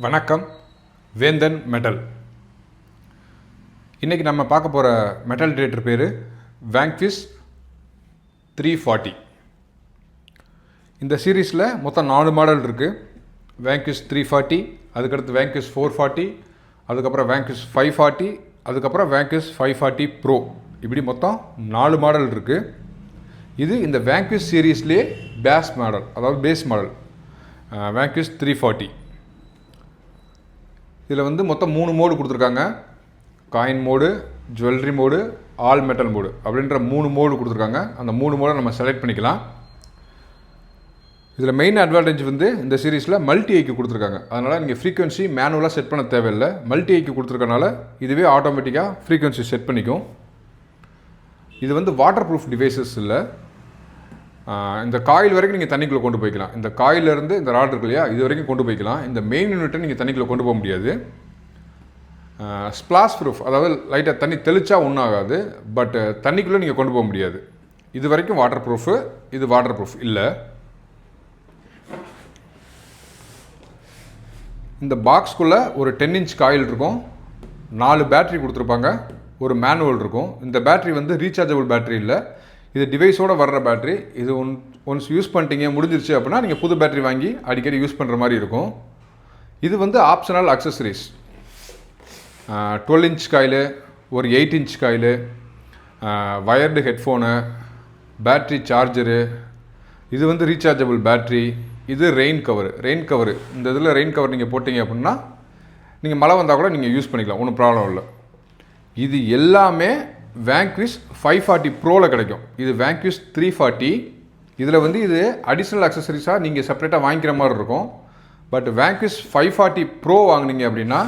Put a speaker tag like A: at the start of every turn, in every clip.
A: வணக்கம். வேந்தன் மெட்டல். இன்றைக்கி நம்ம பார்க்க போகிற மெட்டல் டிடெக்டர் பேர் வாங்க்விஸ் 340. இந்த சீரீஸில் மொத்தம் 4 மாடல் இருக்குது. வாங்க்விஸ் 340, அதுக்கடுத்து வாங்க்விஸ் 440, அதுக்கப்புறம் வாங்க்விஸ் 540, அதுக்கப்புறம் வாங்க்விஸ் 540 ப்ரோ. இப்படி மொத்தம் 4 மாடல் இருக்குது. இது இந்த வாங்க்விஸ் சீரீஸ்லேயே பேஸ் மாடல், அதாவது பேஸ் மாடல் வாங்க்விஸ் 340. இதில் வந்து மொத்தம் 3 மோடு கொடுத்துருக்காங்க. Coin mode, jewellery mode, all metal mode அப்படின்ற 3 மோடு கொடுத்துருக்காங்க. அந்த 3 மோடை நம்ம செலக்ட் பண்ணிக்கலாம். இதில் மெயின் அட்வான்டேஜ் வந்து இந்த சீரீஸில் மல்டி ஐக்கு கொடுத்துருக்காங்க. அதனால் நீங்கள் ஃப்ரீக்வன்சி மேனுவலாக செட் பண்ண தேவையில்லை. மல்டி ஐக்கு கொடுத்துருக்கனால இதுவே ஆட்டோமேட்டிக்காக ஃப்ரீக்வன்சி செட் பண்ணிக்கும். இது வந்து வாட்டர் ப்ரூஃப் டிவைசஸ் இல்லை. இந்த காயில் வரைக்கும் நீங்கள் தண்ணிக்குள்ளே கொண்டு போய்க்கலாம். இந்த காயிலேருந்து இந்த ராட் இருக்கு இல்லையா, இது வரைக்கும் கொண்டு போய்க்கலாம். இந்த மெயின் யூனிட்டை நீங்கள் தண்ணிக்குள்ளே கொண்டு போக முடியாது. ஸ்ப்ளாஷ் ப்ரூஃப், அதாவது லைட்டாக தண்ணி தெளிச்சா ஒன்றும் ஆகாது, பட் தண்ணிக்குள்ளே நீங்கள் கொண்டு போக முடியாது. இது வரைக்கும் வாட்டர் ப்ரூஃபு, இது வாட்டர் ப்ரூஃப் இல்லை. இந்த பாக்ஸ்குள்ளே ஒரு 10 இன்ச் காயில் இருக்கும், 4 பேட்ரி கொடுத்துருப்பாங்க, ஒரு மேனுவல் இருக்கும். இந்த பேட்ரி வந்து ரீசார்ஜபிள் பேட்ரி இல்லை, இது டிவைஸோடு வர்ற பேட்ரி. இது ஒன்ஸ் யூஸ் பண்ணிட்டீங்க முடிஞ்சிருச்சு அப்படின்னா நீங்கள் புது பேட்ரி வாங்கி அடிக்கடி யூஸ் பண்ணுற மாதிரி இருக்கும். இது வந்து ஆப்ஷனல் அக்சசரிஸ். 12 இன்ச் காயிலு, ஒரு 8 inch coil, wired headphone, battery charger, இது வந்து ரீசார்ஜபிள் பேட்ரி, இது ரெயின் கவரு. இந்த இதில் ரெயின் கவர் நீங்கள் போட்டிங்க அப்படின்னா நீங்கள் மழை வந்தால் கூட நீங்கள் யூஸ் பண்ணிக்கலாம், ஒன்றும் ப்ராப்ளம் இல்லை. இது எல்லாமே வாங்க்விஸ் 540 ப்ரோவில் கிடைக்கும். இது வாங்க்விஸ் 340. இதில் வந்து இது அடிஷ்னல் அக்சசரிஸாக நீங்கள் செப்பரேட்டாக வாங்கிக்கிற மாதிரி இருக்கும். பட் வாங்க்விஸ் 540 ப்ரோ வாங்கினீங்க அப்படின்னா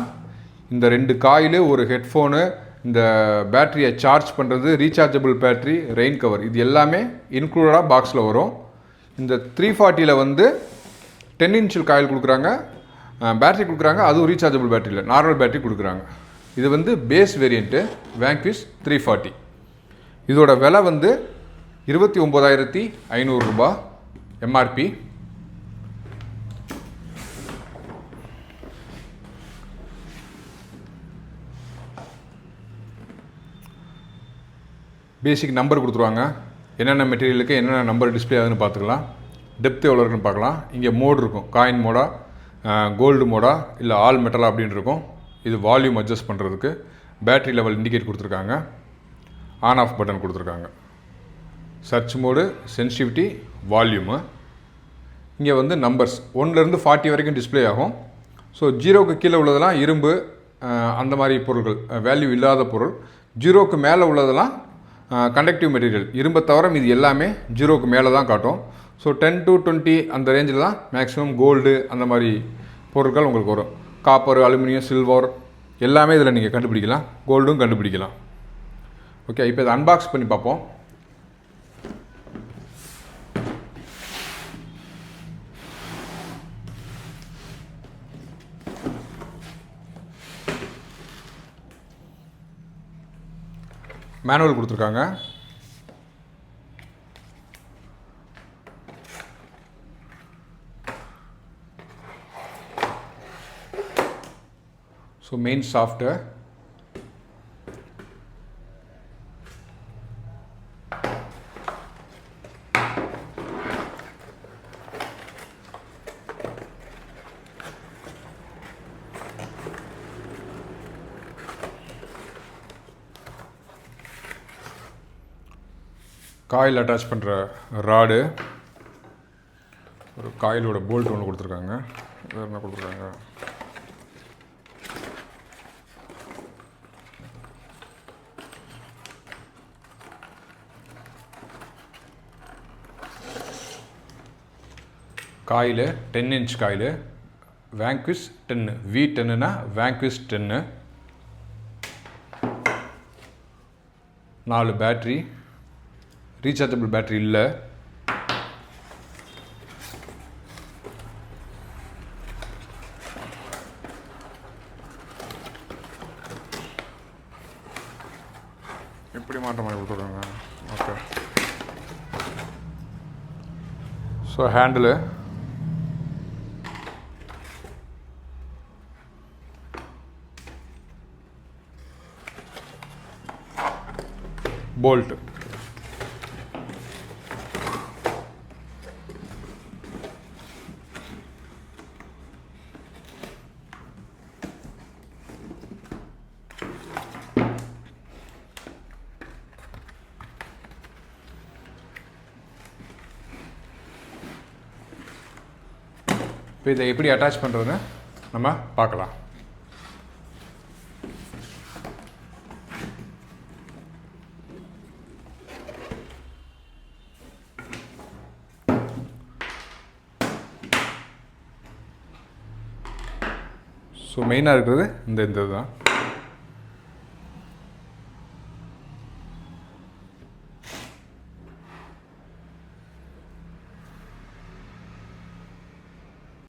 A: இந்த 2 காயிலு, ஒரு ஹெட்ஃபோனு, இந்த பேட்டரியை சார்ஜ் பண்ணுறது, ரீசார்ஜபிள் பேட்ரி, ரெயின் கவர், இது எல்லாமே இன்க்ளூடாக பாக்ஸில் வரும். இந்த 340ல் வந்து 10 இன்ச்சில் காயில் கொடுக்குறாங்க, பேட்ரி கொடுக்குறாங்க, அதுவும் ரீசார்ஜபிள் பேட்டரியில் நார்மல் பேட்டரி கொடுக்குறாங்க. இது வந்து பேஸ் வேரியண்ட்டு வாங்க்விஸ் 340. இதோட விலை வந்து 29,500 ரூபாய் எம்ஆர்பி. பேசிக் நம்பர் கொடுத்துருவாங்க. என்னென்ன மெட்டீரியலுக்கு என்னென்ன நம்பர் டிஸ்பிளே ஆகுதுன்னு பார்த்துக்கலாம். டெப்த் எவ்வளோ இருக்குன்னு பார்க்கலாம். இங்கே மோடு இருக்கும், காயின் மோடா, கோல்டு மோடா, இல்லை ஆல் மெட்டலா அப்படின்னு இருக்கும். இது வால்யூம் அட்ஜஸ்ட் பண்ணுறதுக்கு. பேட்ரி லெவல் இண்டிகேட் கொடுத்துருக்காங்க, ஆன் ஆஃப் பட்டன் கொடுத்துருக்காங்க. Search mode, sensitivity, volume. இங்கே வந்து நம்பர்ஸ் 1லேருந்து 40 வரைக்கும் டிஸ்பிளே ஆகும். ஸோ 0க்கு கீழே உள்ளதெல்லாம் இரும்பு, அந்த மாதிரி பொருட்கள், வேல்யூ இல்லாத பொருள். 0க்கு மேலே உள்ளதெல்லாம் கண்டக்டிவ் மெட்டீரியல். இரும்பை தவிர இது எல்லாமே 0க்கு மேலே தான் காட்டும். ஸோ 10 to 20 அந்த ரேஞ்சில் தான் மேக்ஸிமம் கோல்டு அந்த மாதிரி பொருட்கள் உங்களுக்கு வரும். காப்பர், அலுமினியம், சில்வர் எல்லாமே இதில் நீங்கள் கண்டுபிடிக்கலாம். கோல்டும் கண்டுபிடிக்கலாம். ஓகே, இப்போ இதை அன்பாக்ஸ் பண்ணி பார்ப்போம். மேனுவல் கொடுத்துருக்காங்க. So main software, coil attach பண்ணுற ராடு, ஒரு காயிலோட போல்ட் ஒன்று கொடுத்துருக்காங்க. வேறு என்ன கொடுத்துருக்காங்க, காயில் 10 இன்ச் காயில், வாங்க்விஸ் 10, V10னா வாங்க்விஸ் 10. 4 பேட்ரி, ரீசார்ஜபிள் பேட்ரி இல்லை. எப்படி மாற்ற மாதிரி கொடுத்துருக்காங்க. Okay, so handle, bolt. இப்போ இதை எப்படி அட்டாச் பண்ணுறதுன்னு நம்ம பார்க்கலாம். ஸோ மெயினாக இருக்கிறது இந்த தான்.